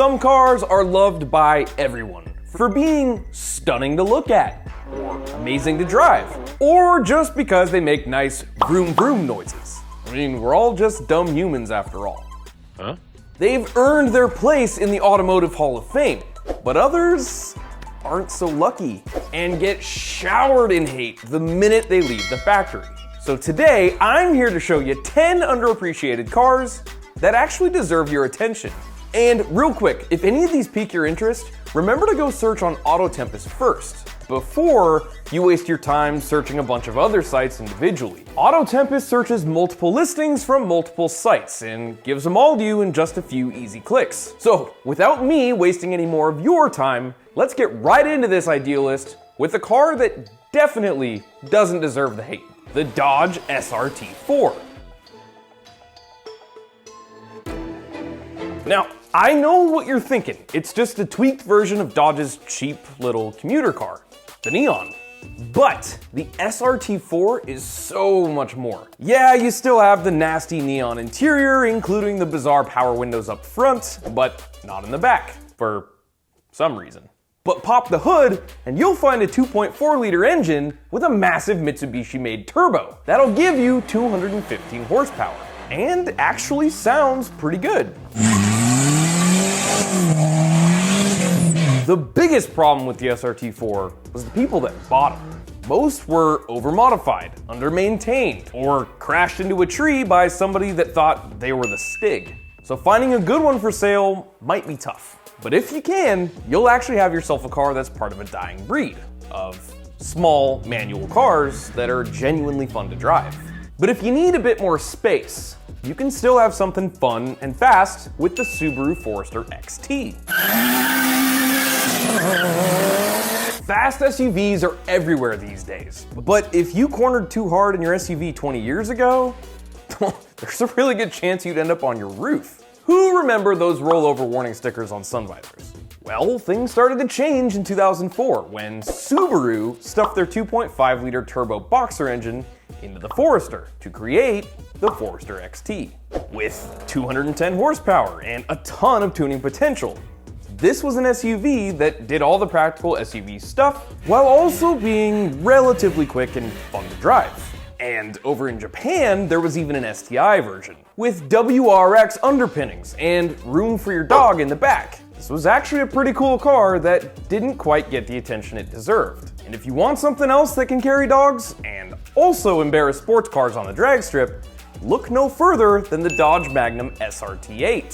Some cars are loved by everyone for being stunning to look at, or amazing to drive, or just because they make nice vroom vroom noises. I mean, we're all just dumb humans after all. Huh? They've earned their place in the Automotive Hall of Fame, but others aren't so lucky and get showered in hate the minute they leave the factory. So today, I'm here to show you 10 underappreciated cars that actually deserve your attention. And real quick, if any of these pique your interest, remember to go search on Auto Tempest first, before you waste your time searching a bunch of other sites individually. Auto Tempest searches multiple listings from multiple sites and gives them all to you in just a few easy clicks. So without me wasting any more of your time, let's get right into this idea list with a car that definitely doesn't deserve the hate, the Dodge Srt4. Now, I know what you're thinking. It's just a tweaked version of Dodge's cheap little commuter car, the Neon. But the Srt4 is so much more. Yeah, you still have the nasty neon interior, including the bizarre power windows up front, but not in the back, for some reason. But pop the hood, and you'll find a 2.4-liter engine with a massive Mitsubishi-made turbo. That'll give you 215 horsepower, and actually sounds pretty good. The biggest problem with the Srt4 was the people that bought them. Most were over-modified, under-maintained, or crashed into a tree by somebody that thought they were the Stig. So finding a good one for sale might be tough. But if you can, you'll actually have yourself a car that's part of a dying breed of small manual cars that are genuinely fun to drive. But if you need a bit more space, you can still have something fun and fast with the Subaru Forester Xt. Fast SUVs are everywhere these days, but if you cornered too hard in your SUV 20 years ago, there's a really good chance you'd end up on your roof. Who remember those rollover warning stickers on sun visors? Well, things started to change in 2004 when Subaru stuffed their 2.5-liter turbo Boxster engine into the Forester to create the Forester Xt. With 210 horsepower and a ton of tuning potential. This was an SUV that did all the practical SUV stuff while also being relatively quick and fun to drive. And over in Japan, there was even an STI version with WRX underpinnings and room for your dog in the back. This was actually a pretty cool car that didn't quite get the attention it deserved. And if you want something else that can carry dogs and also embarrass sports cars on the drag strip, look no further than the Dodge Magnum SRT8.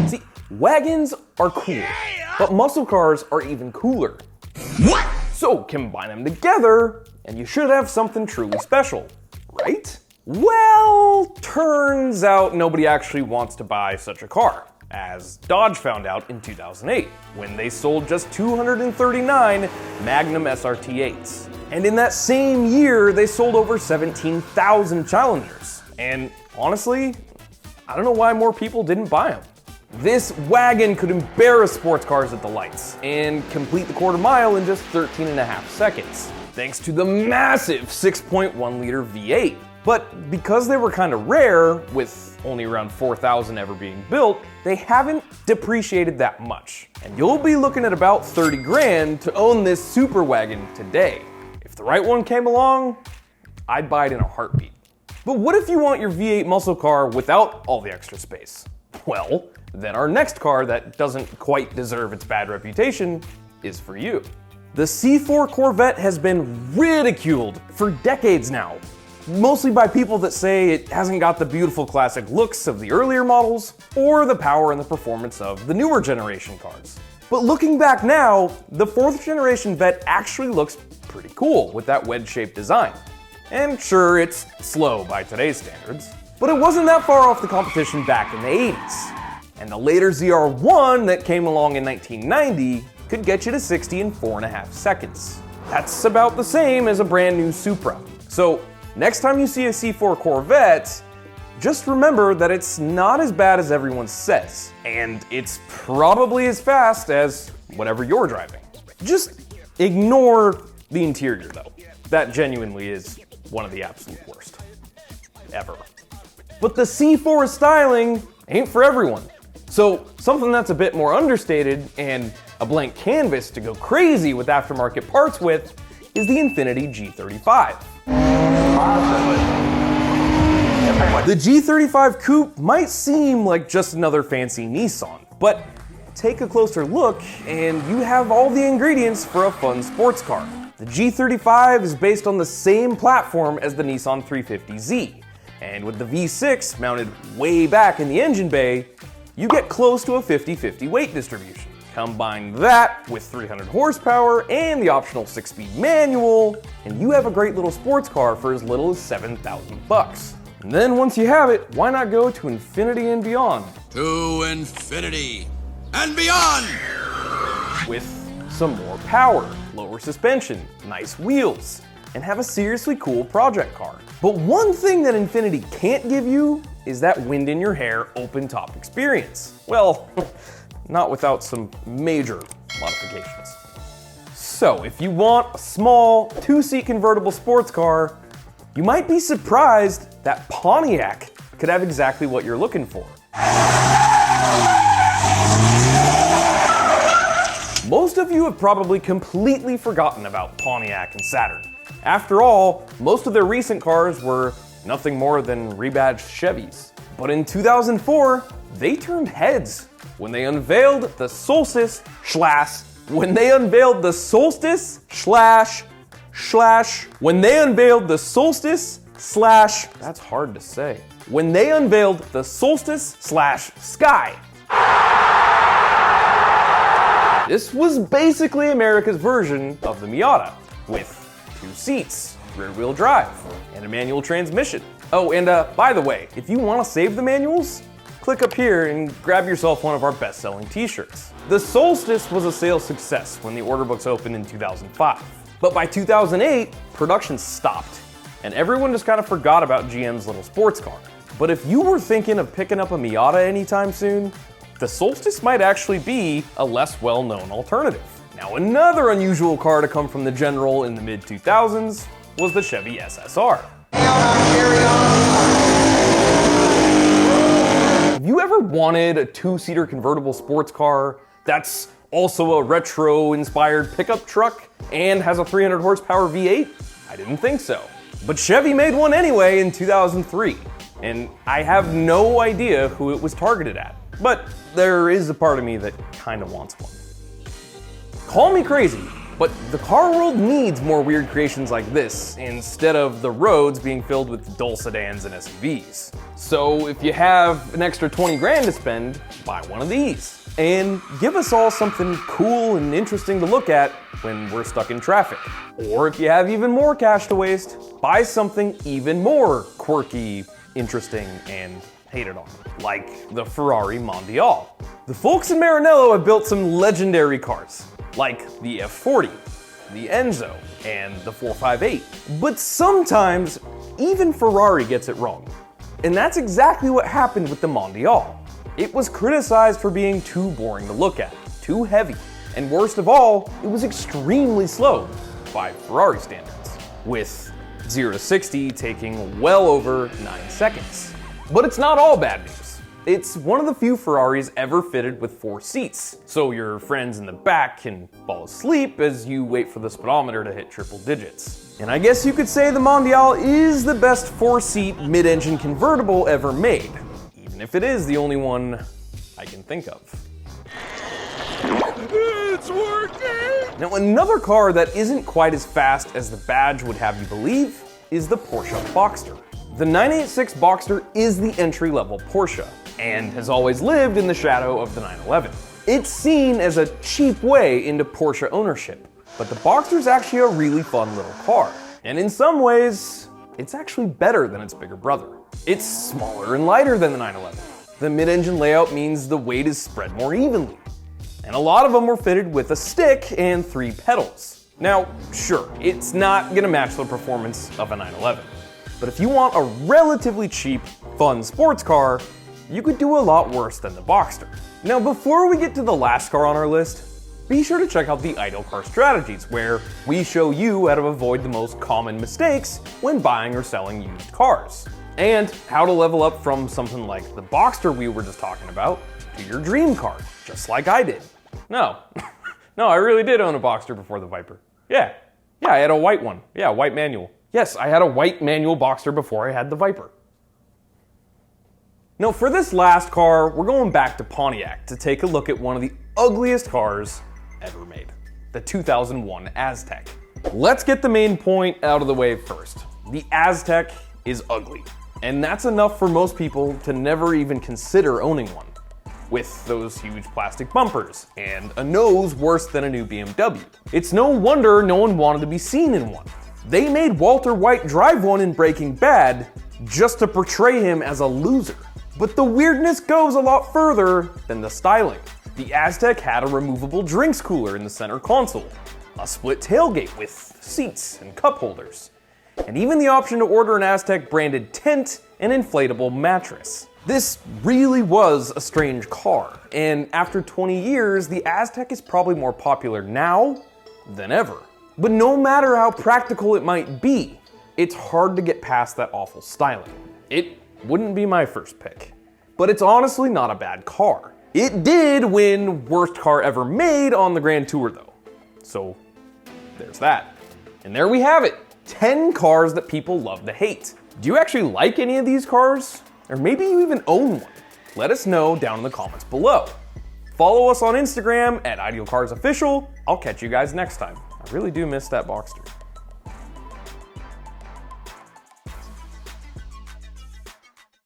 See, wagons are cool, but muscle cars are even cooler. What? So combine them together, and you should have something truly special, right? Well, turns out nobody actually wants to buy such a car, as Dodge found out in 2008, when they sold just 239 Magnum SRT8s. And in that same year, they sold over 17,000 Challengers. And honestly, I don't know why more people didn't buy them. This wagon could embarrass sports cars at the lights and complete the quarter mile in just 13.5 seconds, thanks to the massive 6.1-liter V8. But because they were kind of rare, with only around 4,000 ever being built, they haven't depreciated that much. And you'll be looking at about 30 grand to own this super wagon today. If the right one came along, I'd buy it in a heartbeat. But what if you want your V8 muscle car without all the extra space? Well, then our next car that doesn't quite deserve its bad reputation is for you. The C4 Corvette has been ridiculed for decades now, mostly by people that say it hasn't got the beautiful classic looks of the earlier models or the power and the performance of the newer generation cars. But looking back now, the 4th generation Vette actually looks pretty cool with that wedge-shaped design. And sure, it's slow by today's standards, but it wasn't that far off the competition back in the 80s. And the later ZR1 that came along in 1990 could get you to 60 in 4.5 seconds. That's about the same as a brand new Supra. So next time you see a C4 Corvette, just remember that it's not as bad as everyone says, and it's probably as fast as whatever you're driving. Just ignore the interior though. That genuinely is one of the absolute worst ever. But the C4 styling ain't for everyone. So something that's a bit more understated and a blank canvas to go crazy with aftermarket parts with is the Infiniti G35. The G35 Coupe might seem like just another fancy Nissan, but take a closer look and you have all the ingredients for a fun sports car. The G35 is based on the same platform as the Nissan 350Z, and with the V6 mounted way back in the engine bay, you get close to a 50-50 weight distribution. Combine that with 300 horsepower and the optional 6-speed manual, and you have a great little sports car for as little as $7,000. And then once you have it, why not go to infinity and beyond? To infinity and beyond! With some more power, lower suspension, nice wheels, and have a seriously cool project car. But one thing that Infiniti can't give you is that wind in your hair open top experience. Well, not without some major modifications. So if you want a small, two-seat convertible sports car, you might be surprised that Pontiac could have exactly what you're looking for. Most of you have probably completely forgotten about Pontiac and Saturn. After all, most of their recent cars were nothing more than rebadged Chevys. But in 2004, they turned heads when they unveiled the Solstice when they unveiled the Solstice that's hard to say. When they unveiled the Solstice Sky. This was basically America's version of the Miata, with 2 seats, rear-wheel drive, and a manual transmission. Oh, and by the way, if you want to save the manuals, click up here and grab yourself one of our best-selling t-shirts. The Solstice was a sales success when the order books opened in 2005. But by 2008, production stopped, and everyone just kind of forgot about GM's little sports car. But if you were thinking of picking up a Miata anytime soon, the Solstice might actually be a less well-known alternative. Now, another unusual car to come from the General in the mid-2000s was the Chevy Ssr. Have you ever wanted a 2-seater convertible sports car that's also a retro-inspired pickup truck and has a 300 horsepower V8? I didn't think so. But Chevy made one anyway in 2003, and I have no idea who it was targeted at. But there is a part of me that kind of wants one. Call me crazy, but the car world needs more weird creations like this instead of the roads being filled with dull sedans and SUVs. So if you have an extra 20 grand to spend, buy one of these. And give us all something cool and interesting to look at when we're stuck in traffic. Or if you have even more cash to waste, buy something even more quirky, interesting, and hated on, like the Ferrari Mondial. The folks in Maranello have built some legendary cars, like the F40, the Enzo, and the 458. But sometimes, even Ferrari gets it wrong. And that's exactly what happened with the Mondial. It was criticized for being too boring to look at, too heavy, and worst of all, it was extremely slow by Ferrari standards, with 0 to 60 taking well over 9 seconds. But it's not all bad news. It's one of the few Ferraris ever fitted with 4 seats, so your friends in the back can fall asleep as you wait for the speedometer to hit triple digits. And I guess you could say the Mondial is the best 4-seat mid-engine convertible ever made, even if it is the only one I can think of. It's working! Now, another car that isn't quite as fast as the badge would have you believe is the Porsche Boxster. The 986 Boxster is the entry-level Porsche, and has always lived in the shadow of the 911. It's seen as a cheap way into Porsche ownership, but the Boxster's actually a really fun little car. And in some ways, it's actually better than its bigger brother. It's smaller and lighter than the 911. The mid-engine layout means the weight is spread more evenly. And a lot of them were fitted with a stick and 3 pedals. Now, sure, it's not gonna match the performance of a 911. But if you want a relatively cheap, fun sports car, you could do a lot worse than the Boxster. Now, before we get to the last car on our list, be sure to check out the Idle Car Strategies, where we show you how to avoid the most common mistakes when buying or selling used cars. and how to level up from something like the Boxster we were just talking about to your dream car, just like I did. No, no, I really did own a Boxster before the Viper. Yeah, I had a white one. Yeah, white manual. Yes, I had a white manual Boxster before I had the Viper. Now for this last car, we're going back to Pontiac to take a look at one of the ugliest cars ever made, the 2001 Aztec. Let's get the main point out of the way first. The Aztec is ugly, and that's enough for most people to never even consider owning one, with those huge plastic bumpers and a nose worse than a new BMW. It's no wonder no one wanted to be seen in one. They made Walter White drive one in Breaking Bad just to portray him as a loser. But the weirdness goes a lot further than the styling. The Aztec had a removable drinks cooler in the center console, a split tailgate with seats and cup holders, and even the option to order an Aztec branded tent and inflatable mattress. This really was a strange car, and after 20 years, the Aztec is probably more popular now than ever. But no matter how practical it might be, it's hard to get past that awful styling. It wouldn't be my first pick, but it's honestly not a bad car. It did win worst car ever made on the Grand Tour though. So there's that. And there we have it, 10 cars that people love to hate. Do you actually like any of these cars? Or maybe you even own one? Let us know down in the comments below. Follow us on Instagram at IdealCarsOfficial. I'll catch you guys next time. I really do miss that Boxster.